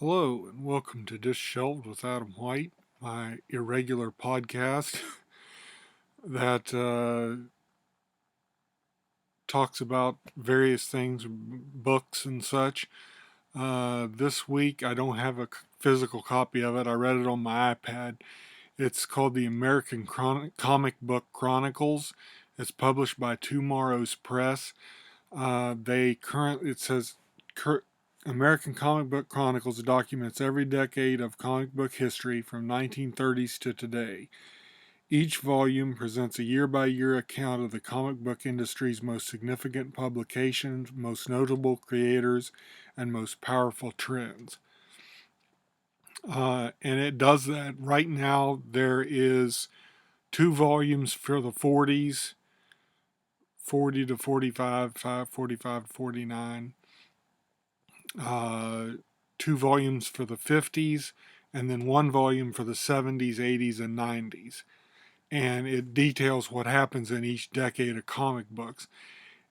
Hello, and welcome to Disheveled with Adam White, my irregular podcast that talks about various things, books and such. This week, I don't have a physical copy of it. I read it on my iPad. It's called the American Comic Book Chronicles. It's published by Twomorrows Press. It says American Comic Book Chronicles documents every decade of comic book history from 1930s to today. Each volume presents a year-by-year account of the comic book industry's most significant publications, most notable creators, and most powerful trends. And it does that. Right now, there is 2 volumes for the 40s, 40 to 45, 45 to 49. 2 volumes for the 50s, and then 1 volume for the 70s, 80s, and 90s. And it details what happens in each decade of comic books.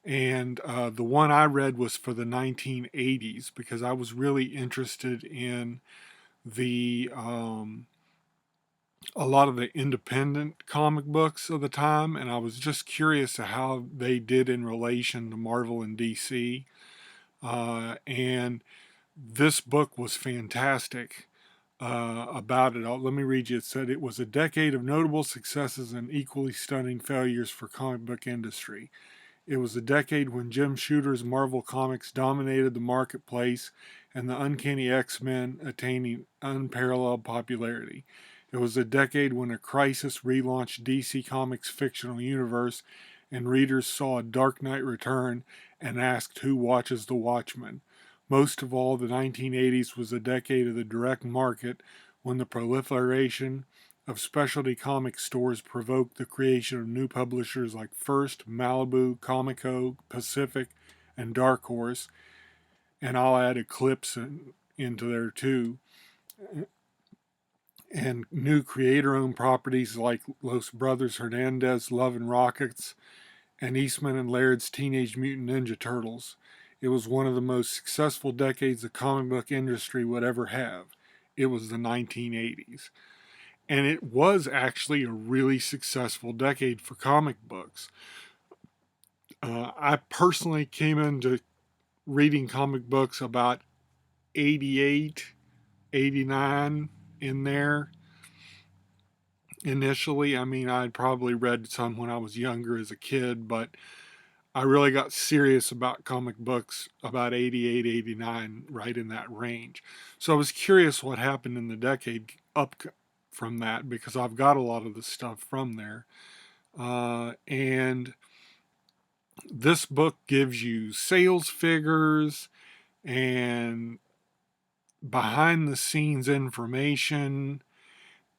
And the one I read was for the 1980s because I was really interested in the a lot of the independent comic books of the time, and I was just curious to how they did in relation to Marvel and DC. And this book was fantastic about it all. Let me read you. It said it was a decade of notable successes and equally stunning failures for comic book industry. It was a decade when Jim Shooter's Marvel Comics dominated the marketplace and the Uncanny X-Men attaining unparalleled popularity. It was a decade when a crisis relaunched DC Comics' fictional universe and readers saw a Dark Knight return and asked who watches the Watchmen. Most of all, the 1980s was a decade of the direct market when the proliferation of specialty comic stores provoked the creation of new publishers like First, Malibu, Comico, Pacific, and Dark Horse, and I'll add Eclipse into there too. And new creator-owned properties like Los Brothers Hernandez, Love and Rockets, and Eastman and Laird's Teenage Mutant Ninja Turtles. It was one of the most successful decades the comic book industry would ever have. It was the 1980s. And it was actually a really successful decade for comic books. I personally came into reading comic books about 88, 89 in there initially. I mean, I'd probably read some when I was younger as a kid, but I really got serious about comic books about 88, 89, right in that range. So I was curious what happened in the decade up from that because I've got a lot of the stuff from there. And this book gives you sales figures and behind the scenes information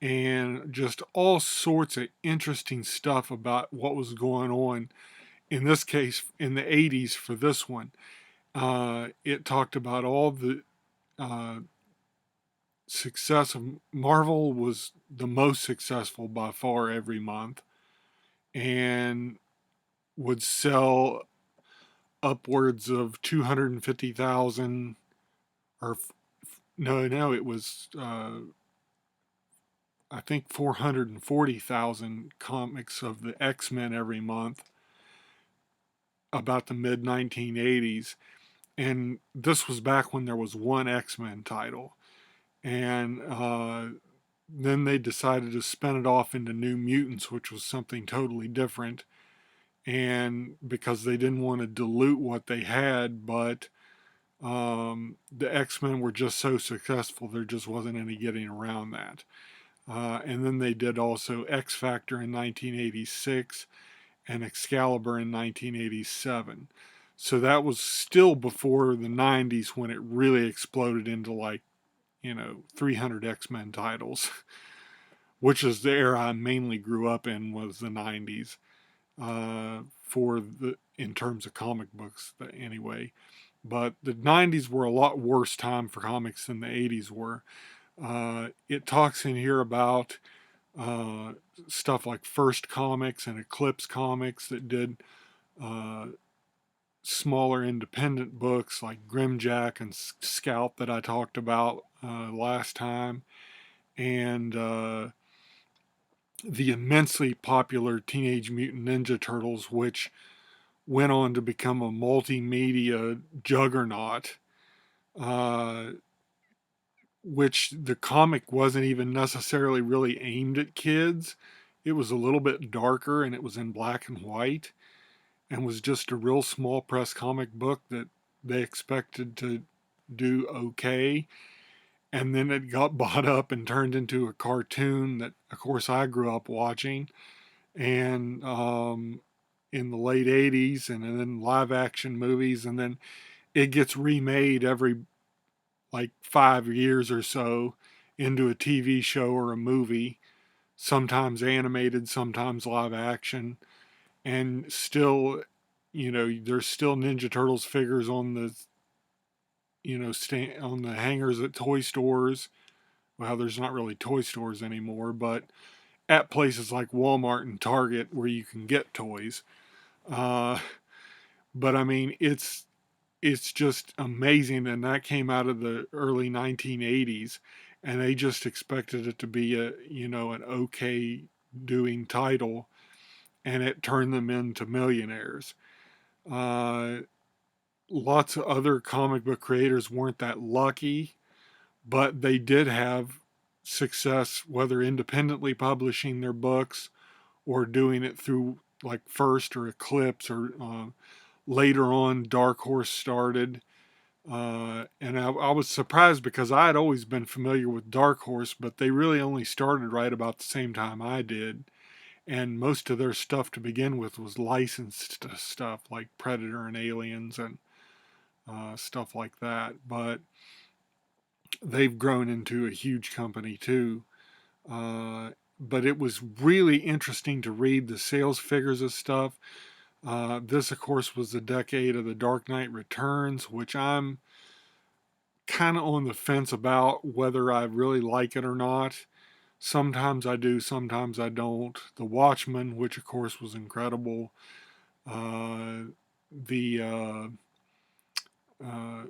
and just all sorts of interesting stuff about what was going on. In this case, in the 80s for this one, it talked about all the uh, success of Marvel was the most successful by far every month and would sell upwards of 250,000 or no, it was I think 440,000 comics of the X-Men every month about the mid 1980s. And this was back when there was one X-Men title. And then they decided to spin it off into New Mutants, which was something totally different. And because they didn't want to dilute what they had, but the X-Men were just so successful, there just wasn't any getting around that. And then they did also X Factor in 1986 and Excalibur in 1987. So that was still before the 90s when it really exploded into 300 X-Men titles, which is the era I mainly grew up in, was the 90s in terms of comic books anyway. But the 90s were a lot worse time for comics than the 80s were. It talks in here about uh, stuff like First Comics and Eclipse Comics that did uh, smaller independent books like Grimjack and Scout that I talked about last time, and the immensely popular Teenage Mutant Ninja Turtles, which went on to become a multimedia juggernaut, uh, which the comic wasn't even necessarily really aimed at kids. It was a little bit darker and it was in black and white and was just a real small press comic book that they expected to do okay. And then it got bought up and turned into a cartoon that, of course, I grew up watching. And in the late 80s, and then live action movies. And then it gets remade every like 5 years or so into a TV show or a movie, sometimes animated, sometimes live action. And still, there's still Ninja Turtles figures on the, on the hangers at toy stores. Well, there's not really toy stores anymore, but at places like Walmart and Target where you can get toys. Uh, but I mean, it's just amazing, and that came out of the early 1980s, and they just expected it to be a an okay doing title, and it turned them into millionaires. Uh, Lots of other comic book creators weren't that lucky, but they did have success, whether independently publishing their books or doing it through like First or Eclipse, or later on Dark Horse started. And I was surprised because I had always been familiar with Dark Horse, but they really only started right about the same time I did. And most of their stuff to begin with was licensed stuff like Predator and Aliens and stuff like that. But they've grown into a huge company too. But it was really interesting to read the sales figures of stuff. This, of course, was the decade of The Dark Knight Returns, which I'm kind of on the fence about whether I really like it or not. Sometimes I do, sometimes I don't. The Watchmen, which of course was incredible. Uh, the uh,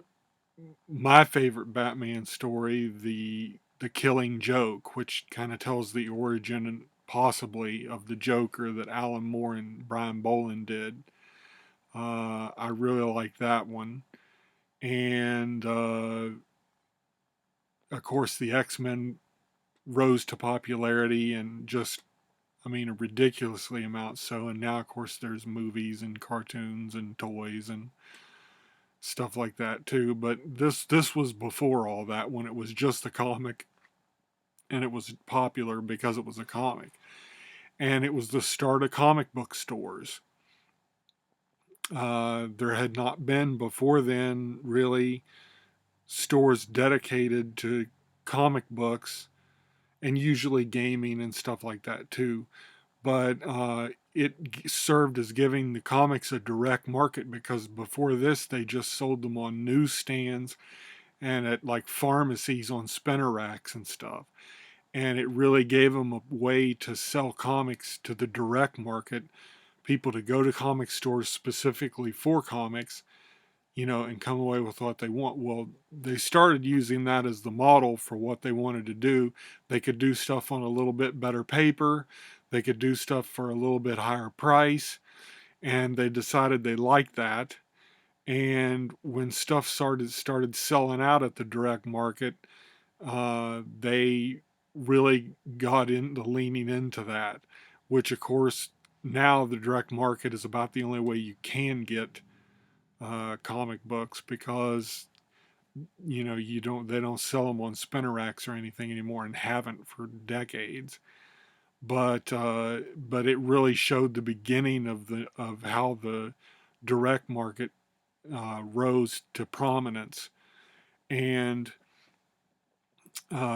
My favorite Batman story, the Killing Joke, which kind of tells the origin and possibly of the Joker that Alan Moore and Brian Boland did. I really like that one, and of course the X Men rose to popularity and just, I mean, a ridiculously amount so. And now, of course, there's movies and cartoons and toys and stuff like that too. But this was before all that, when it was just a comic, and it was popular because it was a comic. And it was the start of comic book stores. There had not been before then really stores dedicated to comic books, and usually gaming and stuff like that too. But it served as giving the comics a direct market, because before this they just sold them on newsstands and at like pharmacies on spinner racks and stuff. And it really gave them a way to sell comics to the direct market, people to go to comic stores specifically for comics, and come away with what they want. Well, they started using that as the model for what they wanted to do. They could do stuff on a little bit better paper, they could do stuff for a little bit higher price, and they decided they liked that. And when stuff started selling out at the direct market, they really got into leaning into that, which of course now the direct market is about the only way you can get comic books, because you don't they don't sell them on spinner racks or anything anymore, and haven't for decades. But it really showed the beginning of how the direct market rose to prominence. And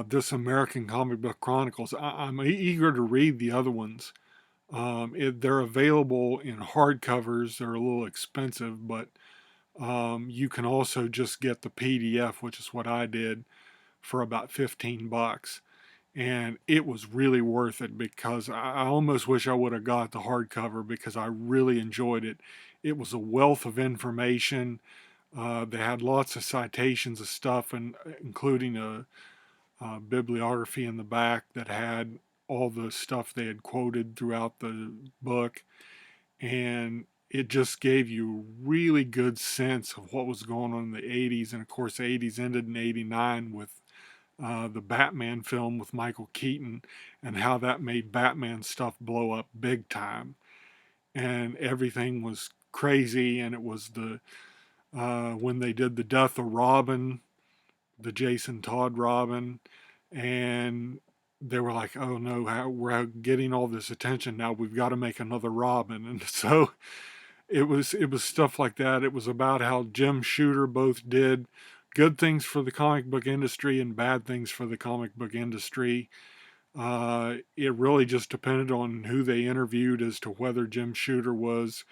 this American Comic Book Chronicles, I'm eager to read the other ones. They're available in hardcovers. They're a little expensive, but you can also just get the PDF, which is what I did, for about $15. And it was really worth it, because I almost wish I would have got the hardcover, because I really enjoyed it. It was a wealth of information. They had lots of citations of stuff, and including a bibliography in the back that had all the stuff they had quoted throughout the book, and it just gave you a really good sense of what was going on in the 80s. And of course, the 80s ended in 89 with the Batman film with Michael Keaton, and how that made Batman stuff blow up big time. And everything was crazy, and it was the when they did the death of Robin, the Jason Todd Robin, and they were like, "Oh no, we're getting all this attention now. We've got to make another Robin." And so it was stuff like that. It was about how Jim Shooter both did good things for the comic book industry and bad things for the comic book industry. It really just depended on who they interviewed as to whether Jim Shooter was,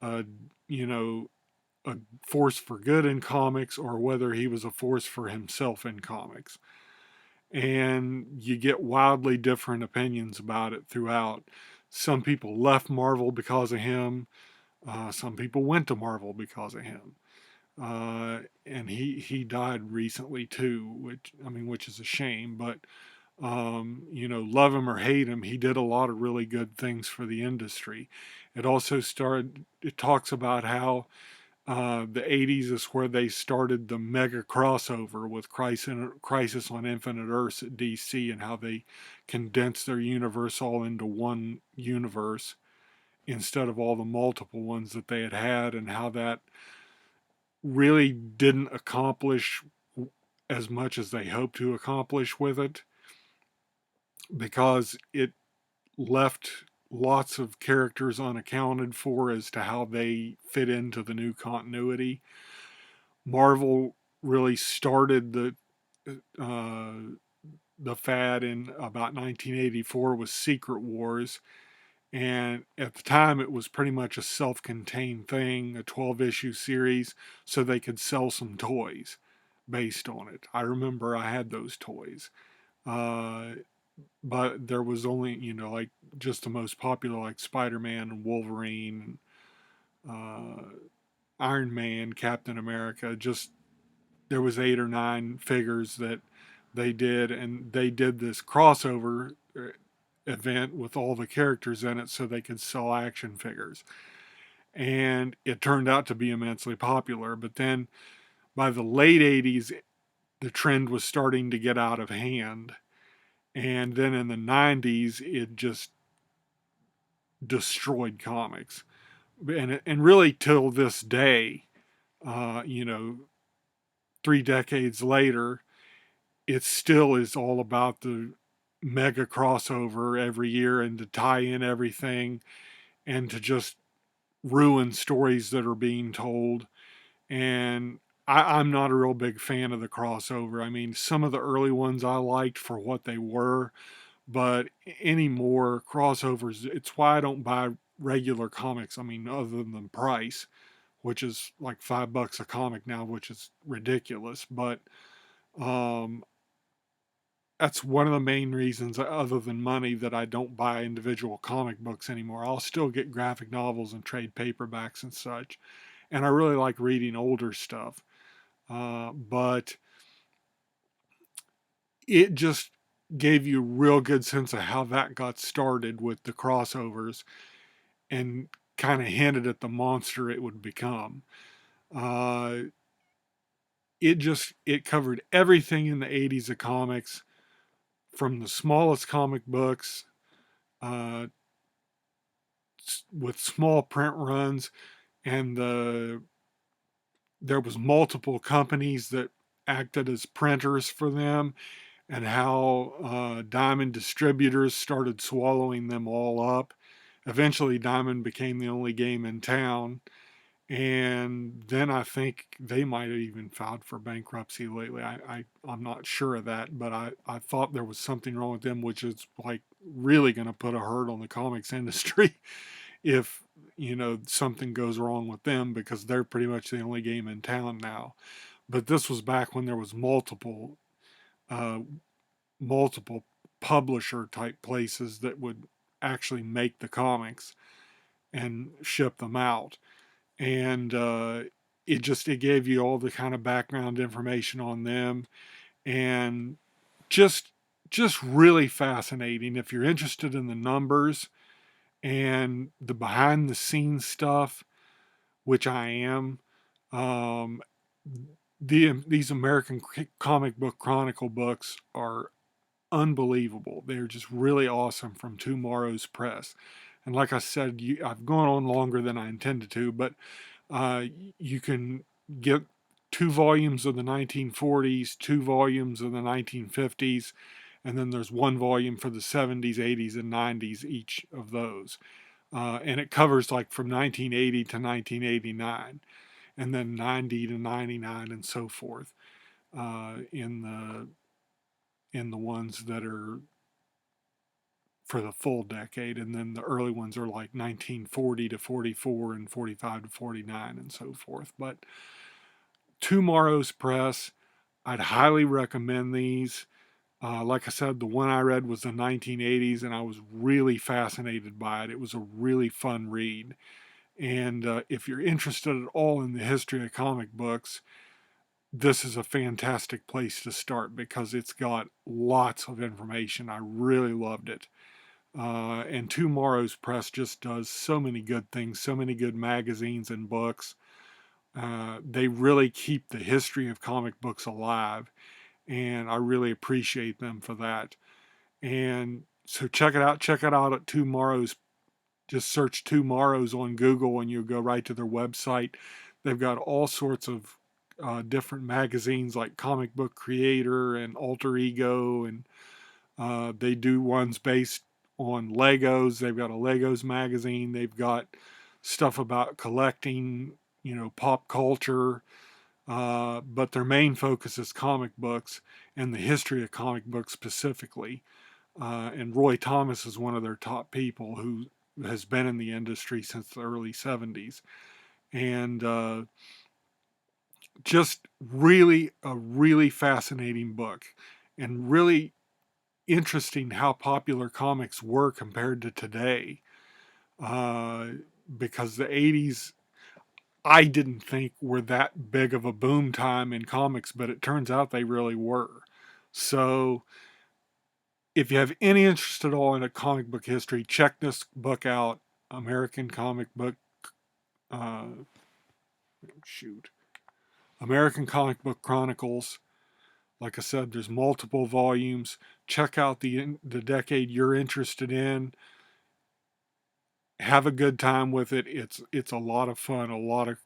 uh, you know, a force for good in comics or whether he was a force for himself in comics. And you get wildly different opinions about it throughout. Some people left Marvel because of him. Some people went to Marvel because of him. And he died recently too, which is a shame. But love him or hate him, he did a lot of really good things for the industry. It also started. It talks about how the 80s is where they started the mega crossover with Crisis on Infinite Earths at DC, and how they condensed their universe all into one universe instead of all the multiple ones that they had had, and how that really didn't accomplish as much as they hoped to accomplish with it, because it left lots of characters unaccounted for as to how they fit into the new continuity. Marvel really started uh, the fad in about 1984 with Secret Wars, and at the time it was pretty much a self-contained thing, a 12-issue series, so they could sell some toys based on it. I remember I had those toys. Uh, but there was only, like just the most popular, like Spider-Man and Wolverine, uh, Iron Man, Captain America. Just there was 8 or 9 figures that they did, and they did this crossover event with all the characters in it so they could sell action figures. And it turned out to be immensely popular. But then by the late 80s, the trend was starting to get out of hand. And then in the 90s, it just destroyed comics. And really till this day, uh, you know, 3 decades later, it still is all about the mega crossover every year, and to tie in everything and to just ruin stories that are being told. And I'm not a real big fan of the crossover. I mean, some of the early ones I liked for what they were, but any more crossovers, it's why I don't buy regular comics. I mean, other than the price, which is like $5 a comic now, which is ridiculous. But um, that's one of the main reasons, other than money, that I don't buy individual comic books anymore. I'll still get graphic novels and trade paperbacks and such. And I really like reading older stuff. But it just gave you a real good sense of how that got started with the crossovers, and kind of hinted at the monster it would become. Uh, it covered everything in the 80s of comics, from the smallest comic books, uh, with small print runs, and there was multiple companies that acted as printers for them, and how Diamond distributors started swallowing them all up. Eventually, Diamond became the only game in town, and then I think they might have even filed for bankruptcy lately. I'm not sure of that, but I thought there was something wrong with them, which is like really going to put a hurt on the comics industry if something goes wrong with them, because they're pretty much the only game in town now. But this was back when there was uh, multiple publisher type places that would actually make the comics and ship them out. And it gave you all the kind of background information on them, and just just really fascinating if you're interested in the numbers and the behind the scenes stuff, which I am. Um, these American comic book chronicle books are unbelievable. They're just really awesome from Twomorrows Press. And like I said, I've gone on longer than I intended to, but uh, you can get 2 volumes of the 1940s, 2 volumes of the 1950s, and then there's 1 volume for the 70s, 80s, and 90s, each of those. And it covers like from 1980 to 1989, and then 90 to 99, and so forth, in the ones that are for the full decade, and then the early ones are like 1940 to 44 and 45 to 49 and so forth. But Tomorrow's Press, I'd highly recommend these. Like I said, the one I read was the 1980s, and I was really fascinated by it. It was a really fun read. And if you're interested at all in the history of comic books, this is a fantastic place to start because it's got lots of information. I really loved it. And Tomorrow's Press just does so many good things, so many good magazines and books. They really keep the history of comic books alive, and I really appreciate them for that. And so check it out. Check it out at Tomorrow's. Just search Tomorrows on Google, and you'll go right to their website. They've got all sorts of different magazines like Comic Book Creator and Alter Ego, and they do ones based on Legos. They've got a Legos magazine. They've got stuff about collecting, pop culture. But their main focus is comic books and the history of comic books specifically. And Roy Thomas is one of their top people who has been in the industry since the early 70s. And just really a really fascinating book, and really interesting how popular comics were compared to today. Uh, because the 80s, I didn't think were that big of a boom time in comics, but it turns out they really were. So if you have any interest at all in a comic book history, check this book out. American Comic Book, uh, shoot, American Comic Book Chronicles. Like I said, there's multiple volumes. Check out the decade you're interested in. Have a good time with it. It's a lot of fun, a lot of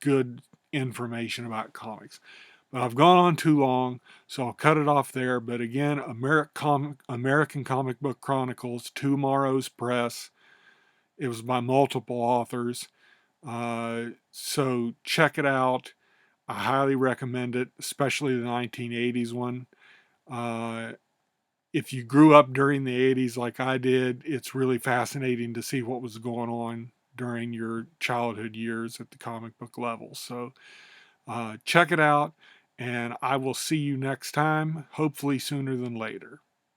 good information about comics. But I've gone on too long, so I'll cut it off there. But again, American Comic Book Chronicles, Tomorrow's Press. It was by multiple authors. So check it out. I highly recommend it, especially the 1980s one. Uh, if you grew up during the 80s like I did, it's really fascinating to see what was going on during your childhood years at the comic book level. So check it out, and I will see you next time, hopefully sooner than later.